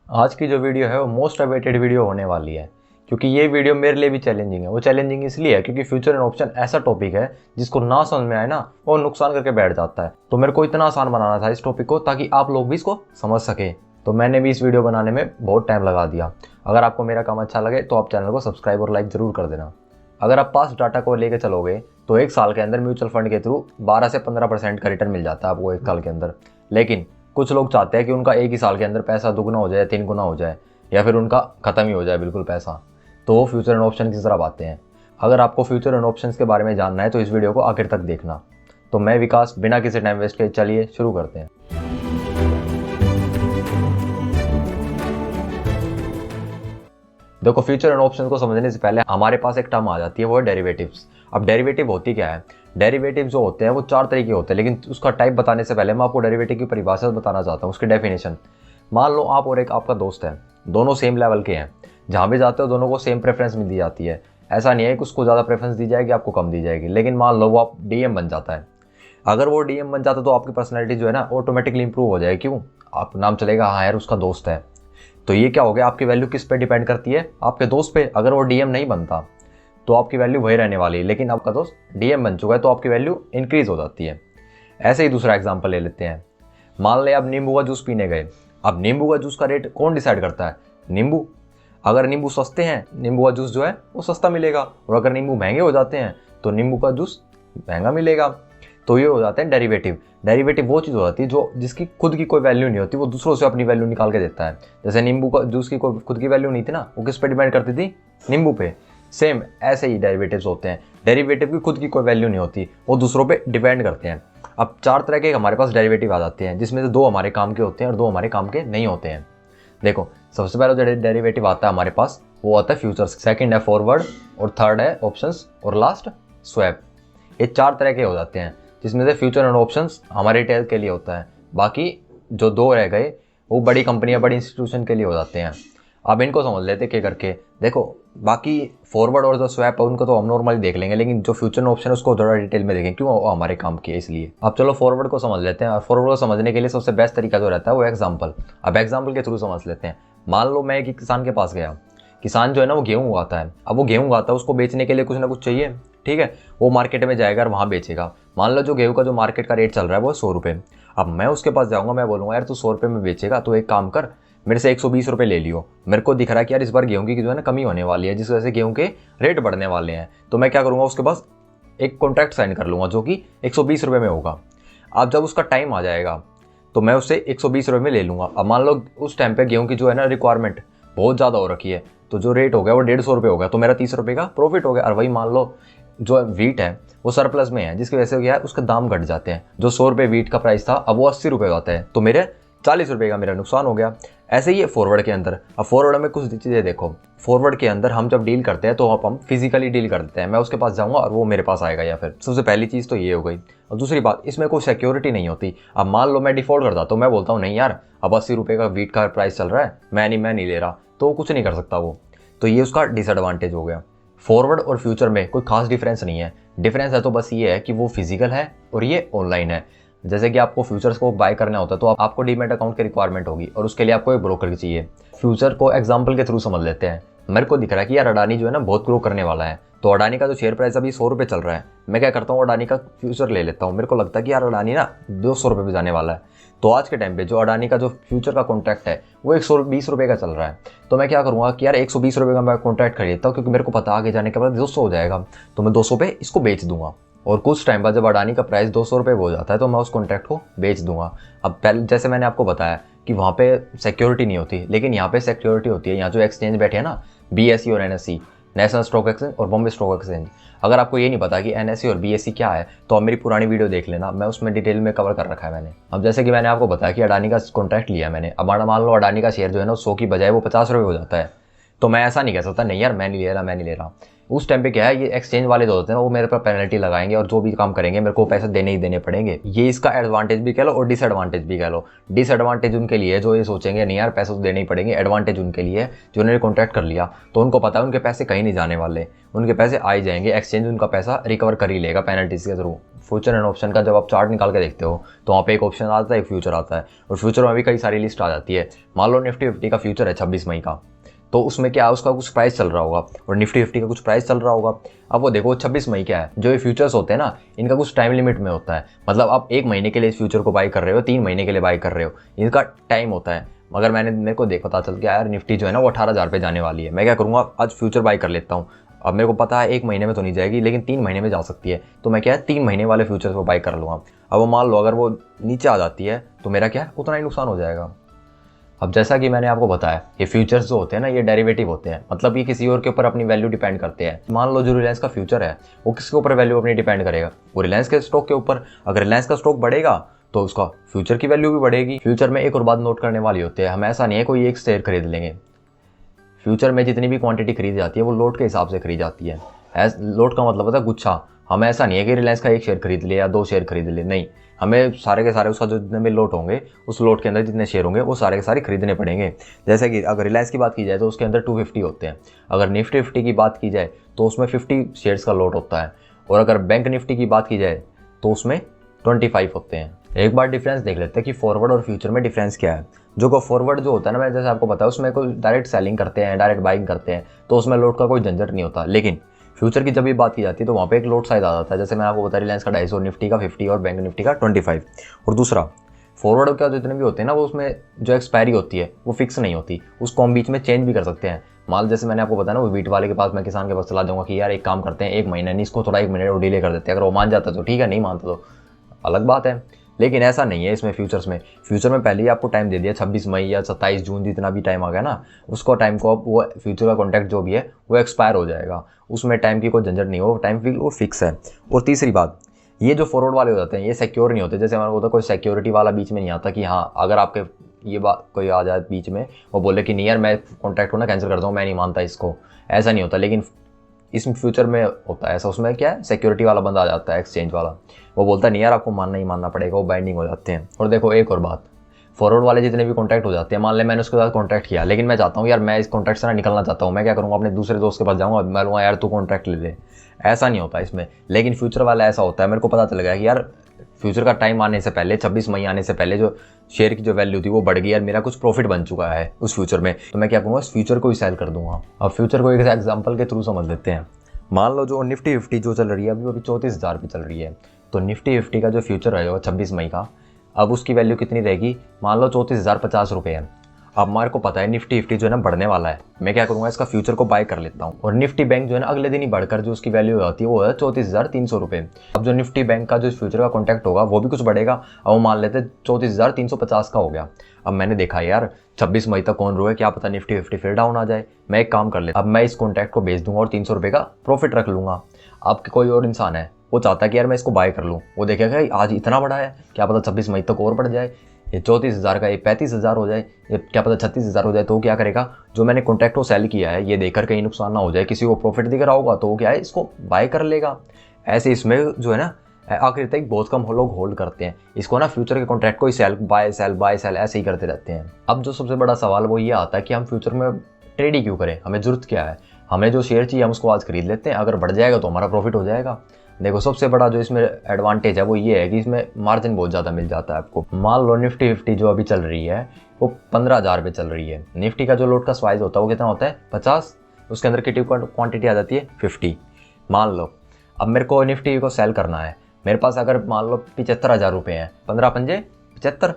आज की जो वीडियो है वो मोस्ट अवेटेड वीडियो होने वाली है, क्योंकि ये वीडियो मेरे लिए भी चैलेंजिंग है। वो चैलेंजिंग इसलिए है क्योंकि फ्यूचर एंड ऑप्शन ऐसा टॉपिक है जिसको ना समझ में आए ना वो नुकसान करके बैठ जाता है। तो मेरे को इतना आसान बनाना था इस टॉपिक को ताकि आप लोग भी इसको समझ सके। तो मैंने भी इस वीडियो बनाने में बहुत टाइम लगा दिया। अगर आपको मेरा काम अच्छा लगे तो आप चैनल को सब्सक्राइब और लाइक जरूर कर देना। अगर आप पास डाटा को लेकर चलोगे तो एक साल के अंदर म्यूचुअल फंड के थ्रू 12 से 15% का रिटर्न मिल जाता है आपको एक साल के अंदर। लेकिन कुछ लोग चाहते हैं कि उनका एक ही साल के अंदर पैसा दुगना हो जाए, 3 गुना हो जाए, या फिर उनका ख़त्म ही हो जाए बिल्कुल पैसा। तो वो फ्यूचर एंड ऑप्शन की तरफ आते हैं। अगर आपको फ्यूचर एंड ऑप्शंस के बारे में जानना है तो इस वीडियो को आखिर तक देखना। तो मैं विकास बिना किसी टाइम वेस्ट के चलिए शुरू करते हैं। देखो, फ्यूचर एंड ऑप्शंस को समझने से पहले हमारे पास एक टर्म आ जाती है, वो है डेरिवेटिव्स। अब डेरिवेटिव होती क्या है? डेरिवेटिव जो होते हैं वो 4 तरह के होते हैं, लेकिन उसका टाइप बताने से पहले मैं आपको डेरिवेटिव की परिभाषा बताना चाहता हूँ, उसकी डेफिनेशन। मान लो आप और एक आपका दोस्त है, दोनों सेम लेवल के हैं, जहाँ भी जाते हो दोनों को सेम प्रेफरेंस मिल दी जाती है। ऐसा नहीं है कि उसको ज़्यादा प्रेफरेंस दी जाएगी, आपको कम दी जाएगी। लेकिन मान लो वो आप डीएम बन जाता है। अगर वो डीएम बन जाता है तो आपकी पर्सनैलिटी जो है ना ऑटोमेटिकली इंप्रूव हो जाएगी। क्यों? आप नाम चलेगा हाँ यार उसका दोस्त है। तो ये क्या हो गया, आपकी वैल्यू किस पे डिपेंड करती है? आपके दोस्त पे। अगर वो डीएम नहीं बनता तो आपकी वैल्यू वही रहने वाली है, लेकिन आपका दोस्त डीएम बन चुका है तो आपकी वैल्यू इंक्रीज हो जाती है। ऐसे ही दूसरा एग्जांपल ले लेते हैं। मान ले आप नींबू का जूस पीने गए। अब नींबू का जूस का रेट कौन डिसाइड करता है? नींबू। अगर नींबू सस्ते हैं, नींबू का जूस जो है वो सस्ता मिलेगा, और अगर नींबू महंगे हो जाते हैं तो नींबू का जूस महंगा मिलेगा। तो ये हो जाते हैं डेरिवेटिव। डेरिवेटिव वो चीज़ हो जाती है जो जिसकी खुद की कोई वैल्यू नहीं होती, वो दूसरों से अपनी वैल्यू निकाल के देता है। जैसे नींबू का जूस की कोई खुद की वैल्यू नहीं थी ना, वो किस पे डिपेंड करती थी? नींबू पे। सेम ऐसे ही डेरिवेटिव्स होते हैं। डेरिवेटिव की खुद की कोई वैल्यू नहीं होती, वो दूसरों पे डिपेंड करते हैं। अब 4 तरह के हमारे पास डेरिवेटिव आ जाते हैं, जिसमें से 2 हमारे काम के होते हैं और 2 हमारे काम के नहीं होते हैं। देखो, सबसे पहले जो डेरिवेटिव आता है हमारे पास वो आता है फ्यूचर्स, सेकंड है फॉरवर्ड, और थर्ड है ऑप्शंस, और लास्ट स्वैप। ये 4 तरह के हो जाते हैं, जिसमें से फ्यूचर एंड ऑप्शंस हमारे रिटेल के लिए होता है। बाकी जो 2 रह गए वो बड़ी कंपनियां, बड़ी इंस्टीट्यूशन के लिए हो जाते हैं। अब इनको समझ लेते हैं करके। देखो, बाकी फॉरवर्ड और जो स्वैप है उनको तो हम नॉर्मली देख लेंगे, लेकिन जो फ्यूचर ऑप्शन है उसको थोड़ा डिटेल में देखें, क्यों? वो हमारे काम की है इसलिए। अब चलो फॉरवर्ड को समझ लेते हैं। और फॉरवर्ड को समझने के लिए सबसे बेस्ट तरीका जो रहता है वो एग्जाम्पल। अब एग्जाम्पल के थ्रू समझ लेते हैं। मान लो मैं एक किसान के पास गया। किसान जो है ना वो गेहूँ उगाता है। अब वो गेहूँ उगाता है, उसको बेचने के लिए कुछ ना कुछ चाहिए, ठीक है? वो मार्केट में जाएगा और वहाँ बेचेगा। मान लो जो गेहूँ का जो मार्केट का रेट चल रहा है वो 100 रुपये। अब मैं उसके पास जाऊँगा, मैं बोलूँगा यार तू 100 रुपये में बेचेगा तो एक काम कर, मेरे से 120 रुपये ले लियो। मेरे को दिख रहा है कि यार इस बार गेहूं की जो है ना कमी होने वाली है, जिस वजह से गेहूं के रेट बढ़ने वाले हैं। तो मैं क्या करूंगा, उसके पास एक कॉन्ट्रैक्ट साइन कर लूंगा जो कि 120 रुपये में होगा। अब जब उसका टाइम आ जाएगा तो मैं उससे 120 रुपये में ले लूंगा। अब मान लो उस टाइम पे गेहूं की जो है ना रिक्वायरमेंट बहुत ज़्यादा हो रखी है, तो जो रेट हो गया वो 150 रुपये हो गया, तो मेरा 30 रुपये का प्रॉफिट हो गया। और वही मान लो जो वीट है वो सरप्लस में है, जिसकी वजह से क्या है उसके दाम घट जाते हैं। जो 100 रुपये वीट का प्राइस था अब वो 80 रुपये होता है, तो मेरे 40 रुपये का मेरा नुकसान हो गया। ऐसे ही है फॉरवर्ड के अंदर। अब फॉरवर्ड में कुछ चीज़ें देखो। फॉरवर्ड के अंदर हम जब डील करते हैं तो हम फिजिकली डील करते हैं। मैं उसके पास जाऊंगा और वो मेरे पास आएगा, या फिर सबसे पहली चीज़ तो ये हो गई। और दूसरी बात, इसमें कोई सिक्योरिटी नहीं होती। अब मान लो मैं डिफॉल्ट करता तो मैं बोलता हूँ नहीं यार अब 80 रुपये का वीट का प्राइस चल रहा है, मैं नहीं ले रहा, तो वो कुछ नहीं कर सकता वो। तो ये उसका डिसएडवांटेज हो गया। फॉरवर्ड और फ्यूचर में कोई खास डिफरेंस नहीं है। डिफरेंस है तो बस ये है कि वो फिजिकल है और ये ऑनलाइन है। जैसे कि आपको फ्यूचर्स को बाय करना होता है तो आपको डीमैट अकाउंट की रिक्वायरमेंट होगी, और उसके लिए आपको एक ब्रोकर चाहिए। फ्यूचर को एग्जांपल के थ्रू समझ लेते हैं। मेरे को दिख रहा है कि यार अडानी जो है ना बहुत ग्रो करने वाला है, तो अडानी का जो शेयर प्राइस अभी 100 रुपये चल रहा है। मैं क्या करता हूँ, अडानी का फ्यूचर ले लेता हूँ। मेरे को लगता है कि यार अडानी ना 200 रुपये पे जाने वाला है। तो आज के टाइम पे जो अडानी का जो फ्यूचर का कॉन्ट्रैक्ट है वो 120 रुपये का चल रहा है। तो मैं क्या करूँगा कि यार 120 रुपये का मैं कॉन्ट्रैक्ट खरीदता हूँ, क्योंकि मेरे को पता आगे जाने के बाद 200 हो जाएगा, तो मैं 200 पे इसको बेच दूंगा। और कुछ टाइम बाद जब अडानी का प्राइस 200 रुपये हो जाता है तो मैं उस कॉन्ट्रैक्ट को बेच दूंगा। अब पहले जैसे मैंने आपको बताया कि वहाँ पे सिक्योरिटी नहीं होती, लेकिन यहाँ पे सिक्योरिटी होती है। यहाँ जो एक्सचेंज बैठे हैं ना, BSE और NSE, नेशनल स्टॉक एक्सचेंज और बॉम्बे स्टॉक एक्सचेंज। अगर आपको ये नहीं पता कि NSE और BSE क्या है तो आप मेरी पुरानी वीडियो देख लेना, मैं उसमें डिटेल में कवर कर रखा है मैंने। अब जैसे कि मैंने आपको बताया कि अडानी का कॉन्ट्रैक्ट लिया मैंने। अब मान लो अडानी का शेयर जो है ना 100 की बजाय वो 50 रुपये हो जाता है, तो मैं ऐसा नहीं कह सकता नहीं यार मैं नहीं ले रहा, मैं नहीं ले रहा। उस टाइम पे क्या है, ये एक्सचेंज वाले जो होते हैं ना वो मेरे पर पेनल्टी लगाएंगे और जो भी काम करेंगे मेरे को पैसे देने ही देने पड़ेंगे। ये इसका एडवांटेज भी कह लो और डिसएडवांटेज भी कह लो। डिसएडवांटेज उनके लिए जो ये सोचेंगे नहीं यार पैसे तो देने ही पड़ेंगे, एडवांटेज उनके लिए जो उन्होंने कॉन्ट्रैक्ट कर लिया तो उनको पता है उनके पैसे कहीं नहीं जाने वाले, उनके पैसे आ ही जाएंगे, एक्सचेंज उनका पैसा रिकवर कर ही लेगा पेनल्टीज के थ्रू। फ्यूचर एंड ऑप्शन का जब आप चार्ट निकाल के देखते हो तो वहाँ पे एक ऑप्शन आता है, एक फ्यूचर आता है, और फ्यूचर में भी कई सारी लिस्ट आ जाती है। मान लो निफ्टी 50 का फ्यूचर है 26 मई का, तो उसमें क्या है, उसका कुछ प्राइस चल रहा होगा और निफ्टी 50 का कुछ प्राइस चल रहा होगा। अब वो देखो 26 मई क्या है, जो ये फ्यूचर्स होते हैं ना इनका कुछ टाइम लिमिट में होता है, मतलब आप 1 महीने के लिए इस फ्यूचर को बाई कर रहे हो, 3 महीने के लिए बाई कर रहे हो, इनका टाइम होता है। मगर मेरे को पता चल गया यार निफ्टी जो है ना वो 18,000 पे जाने वाली है, मैं क्या करूँगा आज फ्यूचर बाई कर लेता हूँ। अब मेरे को पता है 1 महीने में तो नहीं जाएगी लेकिन 3 महीने में जा सकती है, तो मैं क्या है 3 महीने वाले फ्यूचर्स को बाई कर लूँगा। अब वो मान लो अगर वो नीचे आ जाती है तो मेरा क्या है उतना ही नुकसान हो जाएगा। अब जैसा कि मैंने आपको बताया ये फ्यूचर्स जो होते हैं ना ये डेरिवेटिव होते हैं, मतलब ये किसी और के ऊपर अपनी वैल्यू डिपेंड करते हैं। मान लो जो रिलायंस का फ्यूचर है वो किसके ऊपर वैल्यू अपनी डिपेंड करेगा, वो रिलायंस के स्टॉक के ऊपर। अगर रिलायंस का स्टॉक बढ़ेगा तो उसका फ्यूचर की वैल्यू भी बढ़ेगी। फ्यूचर में एक और बात नोट करने वाली होती है, हम ऐसा नहीं है कोई एक शेयर खरीद लेंगे, फ्यूचर में जितनी भी क्वांटिटी खरीदी जाती है वो लोट के हिसाब से खरीदी जाती है। लोट का मतलब होता है गुच्छा, हम ऐसा नहीं है कि रिलायंस का 1 शेयर खरीद लिया या 2 शेयर खरीद लिए, नहीं, हमें सारे के सारे उसका जो जितने भी लोट होंगे उस लोट के अंदर जितने शेयर होंगे वो सारे के सारे खरीदने पड़ेंगे। जैसे कि अगर रिलायंस की बात की जाए तो उसके अंदर 250 होते हैं, अगर निफ्टी 50 की बात की जाए तो उसमें 50 शेयर्स का लोट होता है, और अगर बैंक निफ्टी की बात की जाए तो उसमें 25 होते हैं। एक बार डिफरेंस देख लेते हैं कि फॉरवर्ड और फ्यूचर में डिफरेंस क्या है। जो फॉरवर्ड जो होता है ना, मैं जैसे आपको बताया उसमें कोई डायरेक्ट सेलिंग करते हैं, डायरेक्ट बाइंग करते हैं, तो उसमें लोट का कोई झंझट नहीं होता। लेकिन फ्यूचर की जब भी बात की जाती है तो वहाँ पे एक लोट साइज आ जाता है, जैसे मैं आपको बता रिलायंस का 250, निफ्टी का 50 और बैंक निफ्टी का 25। और दूसरा फॉरवर्ड का जितने भी होते हैं ना वो उसमें जो एक्सपायरी होती है वो फिक्स नहीं होती, उसको हम बीच में चेंज भी कर सकते हैं। माल जैसे मैंने आपको बताया ना वो वीट वाले के पास मैं किसान के पास चला जाऊँगा कि यार एक काम करते हैं 1 महीना नहीं इसको थोड़ा 1 मिनट और डिले कर देते हैं, अगर वो मान जाता तो ठीक है, नहीं मानता तो अलग बात है। लेकिन ऐसा नहीं है इसमें फ्यूचर में पहले ही आपको टाइम दे दिया 26 मई या 27 जून जितना भी टाइम आ गया ना, उसको टाइम को अब वो फ्यूचर का कॉन्ट्रैक्ट जो भी है वो एक्सपायर हो जाएगा, उसमें टाइम की कोई झंझट नहीं हो, टाइम वो फिक्स है। और तीसरी बात, ये जो फॉरवर्ड वाले हो जाते हैं ये सिक्योर नहीं होते, जैसे हमारा होता है कोई सिक्योरिटी वाला बीच में नहीं आता कि हाँ अगर आपके ये बात कोई आ जाए बीच में वो बोले कि नहीं यार मैं कॉन्ट्रैक्ट को ना कैंसिल करता हूँ, मैं नहीं मानता इसको, ऐसा नहीं होता। लेकिन इसमें फ्यूचर में होता है ऐसा, उसमें क्या है सिक्योरिटी वाला बंदा आ जाता है, एक्सचेंज वाला, वो बोलता है नहीं यार आपको मानना ही मानना पड़ेगा, वो बाइंडिंग हो जाते हैं। और देखो एक और बात, फॉरवर्ड वाले जितने भी कॉन्ट्रैक्ट हो जाते हैं, मान ले मैंने उसके साथ कॉन्ट्रैक्ट किया लेकिन मैं चाहता हूँ यार मैं इस कॉन्ट्रैक्ट से ना निकलना चाहता हूँ, मैं क्या करूँगा अपने दूसरे दोस्त के पास जाऊँगा, मैं बोलूँगा यार तू कॉन्ट्रैक्ट ले ले, ऐसा नहीं होता इसमें। लेकिन फ्यूचर वाला ऐसा होता है, मेरे को पता चल गया कि यार फ्यूचर का टाइम आने से पहले 26 मई आने से पहले जो शेयर की जो वैल्यू थी वो बढ़ गई, यार मेरा कुछ प्रॉफिट बन चुका है उस फ्यूचर में, तो मैं क्या करूँगा इस फ्यूचर को ही सेल कर दूंगा। अब फ्यूचर को एक एग्जाम्पल के थ्रू समझ लेते हैं। मान लो जो निफ्टी 50 जो चल रही है अभी 34,000 पे चल रही है, तो निफ्टी 50 का जो फ्यूचर रहेगा 26 मई का, अब उसकी वैल्यू कितनी रहेगी, मान लो 34,050 रुपये है। अब हमारे को पता है निफ्टी 50 जो है ना बढ़ने वाला है, मैं क्या करूँगा इसका फ्यूचर को बाय कर लेता हूँ, और निफ्टी बैंक जो है ना अगले दिन ही बढ़कर जो उसकी वैल्यू होती है वो है 34,300 रुपये। अब जो निफ्टी बैंक का जो फ्यूचर का कॉन्ट्रैक्ट होगा वो भी कुछ बढ़ेगा, अब वो मान लेते 34,350 का हो गया। अब मैंने देखा यार 26 मई तक कौन रोए, क्या पता निफ्टी 50 फिर डाउन आ जाए, मैं एक काम कर लेता, अब मैं इस कॉन्ट्रैक्ट को बेच दूंगा और 300 रुपये का प्रॉफिट रख लूँगा। अब कोई और इंसान है वो चाहता है कि यार मैं इसको बाय कर लूँ, वो देखेगा आज इतना बड़ा है, क्या पता 26 मई तक और बढ़ जाए, ये 34,000 का ये 35,000 हो जाए, ये क्या पता 36,000 हो जाए, तो क्या करेगा जो मैंने कॉन्ट्रैक्ट को सेल किया है ये देकर कहीं नुकसान ना हो जाए, किसी को प्रॉफिट दिख रहा होगा तो वो क्या है इसको बाय कर लेगा। ऐसे इसमें जो है ना आखिर तक बहुत कम लोग होल्ड करते हैं इसको ना, फ्यूचर के कॉन्ट्रैक्ट को ही सेल बाय सेल ऐसे ही करते रहते हैं। अब जो सबसे बड़ा सवाल वो ये आता है कि हम फ्यूचर में ट्रेड ही क्यों करें, हमें जरूरत क्या है, हमें जो शेयर चाहिए हम उसको आज खरीद लेते हैं, अगर बढ़ जाएगा तो हमारा प्रॉफिट हो जाएगा। देखो सबसे बड़ा जो इसमें एडवांटेज है वो ये है कि इसमें मार्जिन बहुत ज़्यादा मिल जाता है आपको। मान लो निफ्टी 50 जो अभी चल रही है वो 15,000 पे चल रही है, निफ्टी का जो लोट का साइज होता है वो कितना होता है 50, उसके अंदर कितनी क्वांटिटी आ जाती है 50। मान लो अब मेरे को निफ्टी को सेल करना है, मेरे पास अगर मान लो 75,000 रुपये हैं, 15 पंजे 75,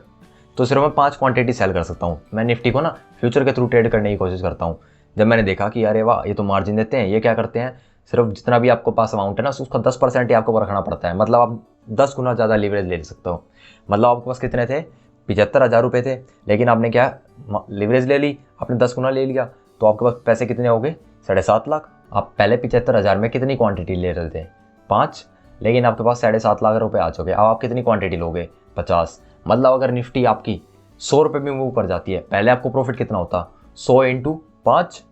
तो सिर्फ मैं 5 क्वांटिटी सेल कर सकता हूँ। मैं निफ्टी को ना फ्यूचर के थ्रू ट्रेड करने की कोशिश करता हूँ। जब मैंने देखा कि अरे वाह ये तो मार्जिन देते हैं, ये क्या करते हैं सिर्फ जितना भी आपको पास अमाउंट है ना उसका 10% ही आपको रखना पड़ता है, मतलब आप 10 गुना ज़्यादा लीवरेज ले सकते हो। मतलब आपके पास कितने थे 75,000 रुपये थे, लेकिन आपने क्या लीवरेज ले ली, आपने 10 गुना ले लिया, तो आपके पास पैसे कितने हो गए 7.5 लाख। आप पहले 75,000 में कितनी क्वांटिटी ले रहे थे 5, लेकिन आपके पास 7.5 लाख रुपए आ चुके। अब आप कितनी क्वांटिटी लोगे 50। मतलब अगर निफ्टी आपकी 100 रुपये में मूव कर जाती है, पहले आपको प्रॉफिट कितना होता 100 × 5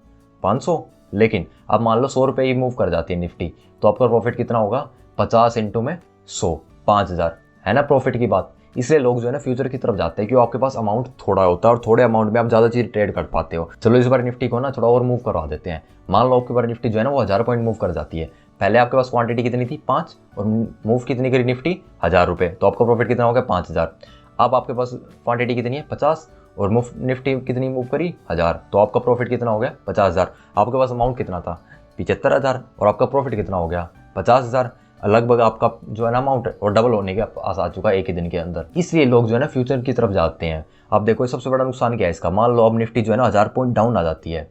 500, लेकिन अब मान लो 100 रुपये ही मूव कर जाती है निफ्टी, तो आपका प्रॉफिट कितना होगा 50 इंटू में 100, 5000 है ना प्रॉफिट की बात। इसलिए लोग जो है ना फ्यूचर की तरफ जाते हैं क्योंकि आपके पास अमाउंट थोड़ा होता है और थोड़े अमाउंट में आप ज़्यादा चीज़ ट्रेड कर पाते हो। चलो इस बार निफ्टी को ना थोड़ा और मूव करवा देते हैं। मान लो आपके बार निफ्टी जो है ना वो 1000 पॉइंट मूव कर जाती है। पहले आपके पास क्वांटिटी कितनी थी 5 और मूव कितनी करी निफ्टी 1000 रुपये, तो आपका प्रॉफिट कितना हो गया 5000। अब आपके पास क्वांटिटी कितनी है 50 और निफ्टी कितनी मूव करी 1000, तो आपका प्रॉफिट कितना हो गया 50000। आपके पास अमाउंट कितना था 75000 और आपका प्रॉफिट कितना हो गया 50000। लगभग आपका जो है ना अमाउंट और डबल होने के पास आ चुका है एक ही दिन के अंदर। इसलिए लोग जो है ना फ्यूचर की तरफ जाते हैं। अब देखो सबसे बड़ा नुकसान क्या है इसका, मान लो अब निफ्टी जो है ना 1000 पॉइंट डाउन आ जाती है,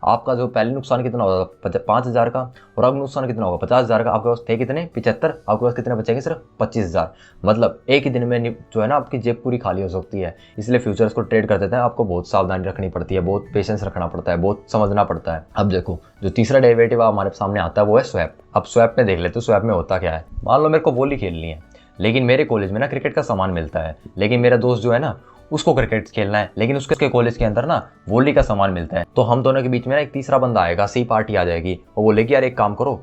आपका जो पहले नुकसान कितना होगा 5000 का और अब नुकसान कितना होगा 50000 का। आपके पास थे कितने 75, आपके पास कितने बचेंगे सिर्फ 25000। मतलब एक ही दिन में जो है ना आपकी जेब पूरी खाली हो सकती है। इसलिए फ्यूचर्स को ट्रेड कर देते हैं, आपको बहुत सावधानी रखनी पड़ती है, बहुत पेशेंस रखना पड़ता है, बहुत समझना पड़ता है। अब देखो जो तीसरा डेरिवेटिव हमारे सामने आता है वो है स्वैप। अब स्वैप में देख लेते हो स्वैप में होता क्या है। मान लो मेरे को वॉली खेलनी है, लेकिन मेरे कॉलेज में ना क्रिकेट का सामान मिलता है, लेकिन मेरा दोस्त जो है ना उसको क्रिकेट खेलना है, लेकिन उसके कॉलेज के अंदर ना वॉली का सामान मिलता है। तो हम दोनों के बीच में ना एक तीसरा बंदा आएगा, सी पार्टी आ जाएगी, वो बोलेगी यार एक काम करो,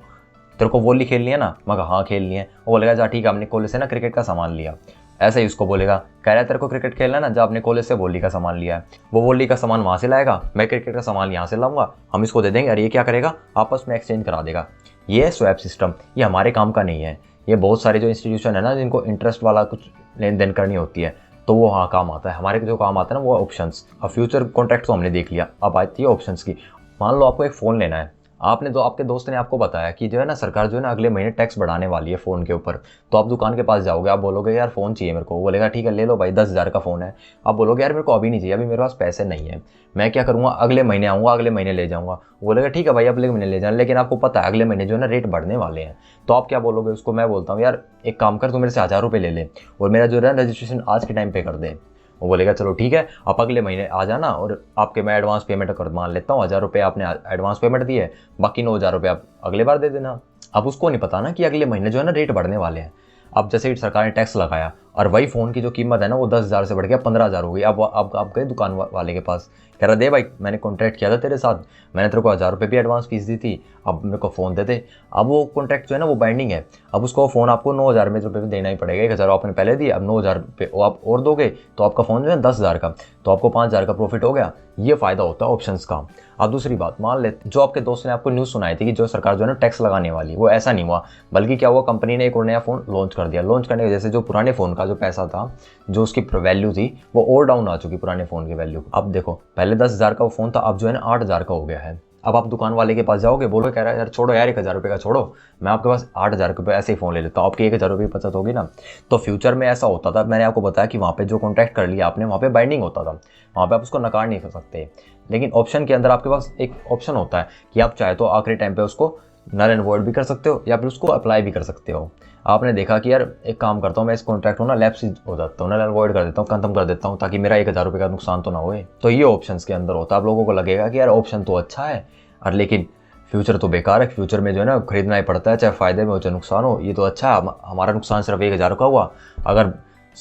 तेरे को वॉली खेलनी है ना, मैं कहा हाँ खेलनी है। वो बोलेगा जा ठीक है, हमने कॉलेज से ना क्रिकेट का सामान लिया। ऐसे ही उसको बोलेगा कह रहा है तेरे को क्रिकेट खेलना है ना, जब आपने कॉलेज से वॉली का सामान लिया है। वो वॉली का सामान वहाँ से लाएगा, मैं क्रिकेट का सामान यहाँ से लाऊंगा, हम इसको दे देंगे और ये क्या करेगा आपस में एक्सचेंज करा देगा। ये है स्वैप सिस्टम। ये हमारे काम का नहीं है, ये बहुत सारे जो इंस्टीट्यूशन है ना जिनको इंटरेस्ट वाला कुछ लेन देन करनी होती है तो वो हाँ काम आता है। हमारे जो काम आता है ना वो ऑप्शंस। अब फ्यूचर कॉन्ट्रैक्ट तो हमने देख लिया, अब आती है ऑप्शंस की। मान लो आपको एक फ़ोन लेना है, आपने तो आपके दोस्त ने आपको बताया कि जो है ना सरकार जो है ना अगले महीने टैक्स बढ़ाने वाली है फ़ोन के ऊपर। तो आप दुकान के पास जाओगे, आप बोलोगे यार फ़ोन चाहिए मेरे को, वो बोलेगा ठीक है ले लो भाई 10,000 का फ़ोन है। आप बोलोगे यार मेरे को अभी नहीं चाहिए, अभी मेरे पास पैसे नहीं है, मैं क्या करूँगा अगले महीने आऊँगा, अगले महीने ले जाऊँगा। वो बोलेगा ठीक है भाई अगले महीने ले जाना, लेकिन आपको पता है अगले महीने जो है ना रेट बढ़ने वाले हैं। तो आप क्या बोलोगे उसको, मैं बोलता हूँ यार एक काम कर, तू मेरे से 1000 रुपये ले ले और मेरा जो है रजिस्ट्रेशन आज के टाइम पे कर दे। वो बोलेगा चलो ठीक है आप अगले महीने आ जाना और आपके मैं एडवांस पेमेंट कर मान लेता हूँ 1000 रुपये आपने एडवांस पेमेंट दिए, बाकी 9000 रुपये आप अगले बार दे देना। अब उसको नहीं पता ना कि अगले महीने जो है ना रेट बढ़ने वाले हैं। अब जैसे ही सरकार ने टैक्स लगाया और वही फ़ोन की जो कीमत है ना वो 10,000 से बढ़ गया 15,000 हो गई। अब आप गए दुकान वाले के पास, कह रहा दे भाई मैंने कॉन्ट्रैक्ट किया था तेरे साथ, मैंने तेरे को 1000 रुपये भी एडवांस फीस दी थी, अब मेरे को फ़ोन दे दे। अब वो कॉन्ट्रैक्ट जो है ना वो बाइंडिंग है, अब उसको फ़ोन आपको 9000 रुपये देना ही पड़ेगा। 1000 आपने पहले दिए, अब 9000 रुपये आप और दोगे तो आपका फ़ोन जो है 10,000 का, तो आपको 5000 का प्रॉफिट हो गया। ये फ़ायदा होता है ऑप्शंस का। अब दूसरी बात, मान ले जो आपके दोस्त ने आपको न्यूज़ सुनाई थी कि जो सरकार जो है ना टैक्स लगाने वाली, वो ऐसा नहीं हुआ, बल्कि क्या हुआ कंपनी ने एक और नया फ़ोन लॉन्च कर दिया। लॉन्च करने की वजह से जो पुराने फ़ोन का जो पैसा था, जो उसकी वैल्यू थी वो और डाउन आ चुकी पुराने फ़ोन की वैल्यू। अब देखो पहले 10,000 का वो फ़ोन था, अब जो है ना 8,000 का हो गया है। अब आप दुकान वाले के पास जाओगे, बोलो कह रहा है यार छोड़ो यार 1000 रुपये का छोड़ो, मैं आपके पास 8,000 रुपये ऐसे ही फ़ोन ले लेता हूँ, आपकी 1000 रुपये की बचत होगी ना। तो फ्यूचर में ऐसा होता था, मैंने आपको बताया कि वहाँ पे जो कॉन्ट्रैक्ट कर लिया आपने वहाँ पे बाइंडिंग होता था, वहाँ पे आप उसको नकार नहीं कर सकते। लेकिन ऑप्शन के अंदर आपके पास एक ऑप्शन होता है कि आप चाहे तो आखिरी टाइम पे उसको नल एंड वॉइड भी कर सकते हो या फिर उसको अप्लाई भी कर सकते हो। आपने देखा कि यार एक काम करता हूँ मैं इस कॉन्ट्रैक्ट को ना लैप्स हो जाता हूँ, नल एंड वॉइड कर देता हूँ, खत्म कर देता हूँ, ताकि मेरा 1000 रुपये का नुकसान तो ना होए। तो ये ऑप्शंस के अंदर होता है। आप लोगों को लगेगा कि यार ऑप्शन तो अच्छा है और लेकिन फ्यूचर तो बेकार है, फ्यूचर में जो है ना खरीदना ही पड़ता है, चाहे फ़ायदे में हो चाहे नुकसान हो। ये तो अच्छा है, हमारा नुकसान सिर्फ 1000 का हुआ, अगर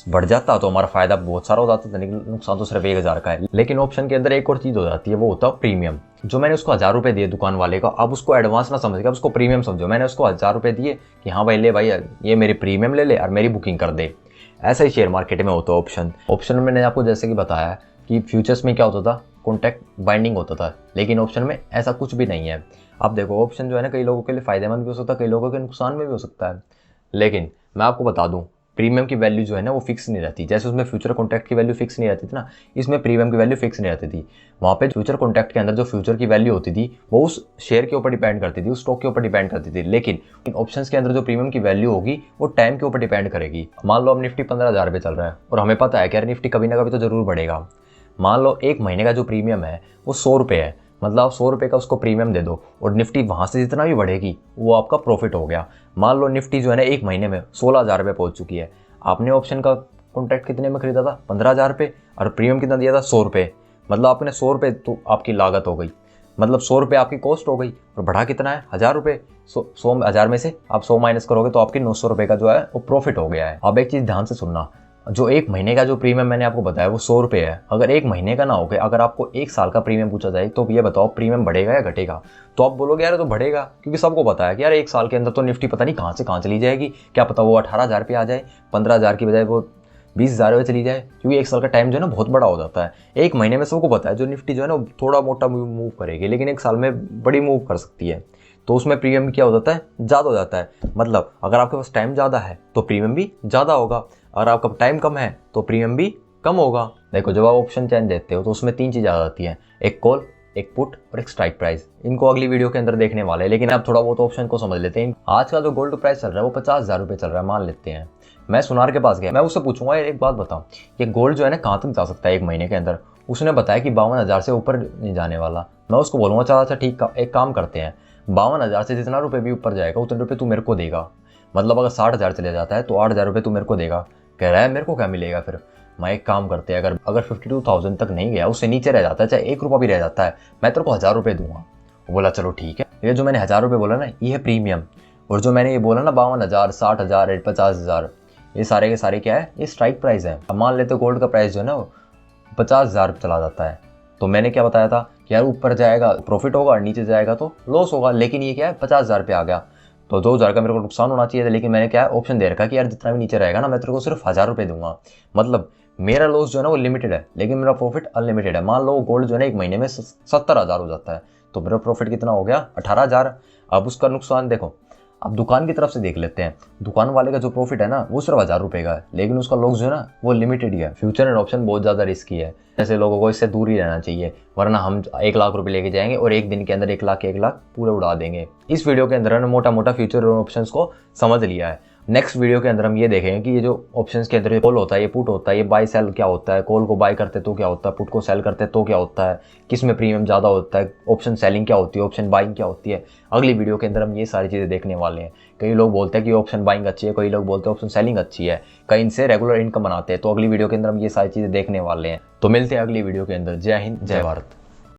बढ़ जाता तो हमारा फ़ायदा बहुत सारा हो जाता था, लेकिन नुकसान तो सिर्फ 1000 का है। लेकिन ऑप्शन के अंदर एक और चीज़ हो जाती है, वो होता है प्रीमियम। जो मैंने उसको 1000 रुपये दिए दुकान वाले का, अब उसको एडवांस ना समझेगा, उसको प्रीमियम समझो। मैंने उसको 1000 रुपये दिए कि हाँ भाई ले भाई ये मेरी प्रीमियम ले ले और मेरी बुकिंग कर दे। ऐसा ही शेयर मार्केट में होता है ऑप्शन में मैंने आपको जैसे कि बताया कि फ्यूचर्स में क्या होता था, कॉन्ट्रैक्ट बाइंडिंग होता था, लेकिन ऑप्शन में ऐसा कुछ भी नहीं है। अब देखो ऑप्शन जो है ना कई लोगों के लिए फ़ायदेमंद भी हो सकता है, कई लोगों के नुकसान में भी हो सकता है। लेकिन मैं आपको बता दूं प्रीमियम की वैल्यू जो है ना वो फिक्स नहीं रहती। जैसे उसमें फ्यूचर कॉन्ट्रैक्ट की वैल्यू फिक्स नहीं रहती थी ना, इसमें प्रीमियम की वैल्यू फिक्स नहीं रहती थी। वहाँ पे फ्यूचर कॉन्ट्रैक्ट के अंदर जो फ्यूचर की वैल्यू होती थी वो उस शेयर के ऊपर डिपेंड करती थी, उस स्टॉक के ऊपर डिपेंड करती थी। लेकिन इन ऑप्शंस के अंदर जो प्रीमियम की वैल्यू होगी वो टाइम के ऊपर डिपेंड करेगी। मान लो अब निफ्टी 15,000 रुपये चल रहा है और हमें पता है कि यार निफ्टी कभी ना कभी तो जरूर बढ़ेगा। मान लो एक महीने का जो प्रीमियम है वो 100 रुपये है, मतलब आप 100 रुपये का उसको प्रीमियम दे दो और निफ्टी वहाँ से जितना भी बढ़ेगी वो आपका प्रॉफिट हो गया। मान लो निफ्टी जो है ना एक महीने में 16,000 रुपये पहुँच चुकी है, आपने ऑप्शन का कॉन्ट्रैक्ट कितने में खरीदा था 15,000 रुपये और प्रीमियम कितना दिया था 100 रुपये, मतलब आपने 100 रुपये तो आपकी लागत हो गई, मतलब 100 रुपये आपकी कॉस्ट हो गई और बढ़ा कितना है 1000 रुपये। 100 1000 में से आप 100 माइनस करोगे तो आपकी 900 रुपये का जो है वो प्रॉफिट हो गया है। अब एक चीज़ ध्यान से सुनना, जो एक महीने का जो प्रीमियम मैंने आपको बताया वो 100 रुपये है। अगर एक महीने का ना हो गया, अगर आपको एक साल का प्रीमियम पूछा जाए तो ये बताओ प्रीमियम बढ़ेगा या घटेगा? तो आप बोलोगे यार तो बढ़ेगा, क्योंकि सबको पता है कि यार एक साल के अंदर तो निफ्टी पता नहीं कहाँ से कहाँ चली जाएगी, क्या पता वो 18,000 पे आ जाए, 15,000 की बजाय वो 20,000 पे चली जाए, क्योंकि एक साल का टाइम जो है ना बहुत बड़ा हो जाता है। एक महीने में सबको पता है जो निफ्टी जो है ना थोड़ा मोटा मूव करेगी, लेकिन एक साल में बड़ी मूव कर सकती है। तो उसमें प्रीमियम क्या हो जाता है, ज़्यादा हो जाता है। मतलब अगर आपके पास टाइम ज़्यादा है तो प्रीमियम भी ज़्यादा होगा, अगर आपका टाइम कम है तो प्रीमियम भी कम होगा। देखो जब आप ऑप्शन चेंज देते हो तो उसमें 3 चीज़ आ जाती हैं, एक कॉल, एक पुट और एक स्ट्राइक प्राइस। इनको अगली वीडियो के अंदर देखने वाले हैं, लेकिन आप थोड़ा बहुत ऑप्शन को समझ लेते हैं। आज का जो गोल्ड प्राइस चल रहा है वो 50,000 रुपये चल रहा है मान लेते हैं। मैं सुनार के पास गया, मैं उससे पूछूंगा यार एक बात बताओ, ये गोल्ड जो है ना कहाँ तक जा सकता है एक महीने के अंदर? उसने बताया कि 52,000 से ऊपर नहीं जाने वाला। मैं उसको बोलूँगा चल अच्छा ठीक, एक काम करते हैं, 52,000 से जितना रुपये भी ऊपर जाएगा उतने रुपये तू मेरे को देगा। मतलब अगर 60,000 चले जाता है तो 8,000 रुपये तू मेरे को देगा। कह रहा है मेरे को क्या मिलेगा फिर? मैं एक काम करते हैं, अगर 52,000 तक नहीं गया, उससे नीचे रह जाता है, चाहे 1 रुपया भी रह जाता है, मैं तेरे को 1,000 रुपये दूंगा। वो बोला चलो ठीक है। ये जो मैंने 1,000 रुपये बोला ना ये है प्रीमियम, और जो मैंने ये बोला ना 52,000, 60,000, 50,000, ये सारे के सारे क्या है, ये स्ट्राइक प्राइस है। अब मान लेते गोल्ड का प्राइस जो है ना 50,000 चला जाता है, तो मैंने क्या बताया था कि यार ऊपर जाएगा प्रॉफिट होगा और नीचे जाएगा तो लॉस होगा, लेकिन ये क्या है 50,000 पे आ गया तो 2,000 का मेरे को नुकसान होना चाहिए था। लेकिन मैंने क्या है ऑप्शन दे रखा कि यार जितना भी नीचे रहेगा ना मैं तेरे को सिर्फ 1,000 रुपये दूंगा। मतलब मेरा लॉस जो है ना वो लिमिटेड है, लेकिन मेरा प्रॉफिट अनलिमिटेड है। मान लो गोल्ड जो है ना एक महीने में 70,000 हो जाता है, तो मेरा प्रॉफिट कितना हो गया 18,000। अब उसका नुकसान देखो, अब दुकान की तरफ से देख लेते हैं। दुकान वाले का जो प्रॉफिट है ना वो सिर्फ 1,000 रुपये का है, लेकिन उसका लॉस जो है ना वो लिमिटेड ही है। फ्यूचर एंड ऑप्शन बहुत ज़्यादा रिस्की है, ऐसे लोगों को इससे दूर ही रहना चाहिए, वरना हम 1 लाख रुपए लेके जाएंगे और एक दिन के अंदर 1 लाख पूरे उड़ा देंगे। इस वीडियो के अंदर हमने मोटा मोटा फ्यूचर और ऑप्शंस को समझ लिया है। नेक्स्ट वीडियो के अंदर हम ये देखेंगे कि ये जो ऑप्शंस के अंदर कॉल होता है, ये पुट होता है, ये बाय सेल क्या होता है, कॉल को बाय करते तो क्या होता है, पुट को सेल करते तो क्या होता है, किस में प्रीमियम ज़्यादा होता है, ऑप्शन सेलिंग क्या होती है, ऑप्शन बाइंग क्या होती है। अगली वीडियो के अंदर हम ये सारी चीज़ें देखने वाले हैं। कई लोग बोलते हैं कि ऑप्शन बाइंग अच्छी है, कई लोग बोलते हैं ऑप्शन सेलिंग अच्छी है, कई इनसे रेगुलर इनकम बनाते हैं। तो अगली वीडियो के अंदर हम ये सारी चीज़ें देखने वाले हैं। तो मिलते हैं अगली वीडियो के अंदर। जय हिंद, जय भारत।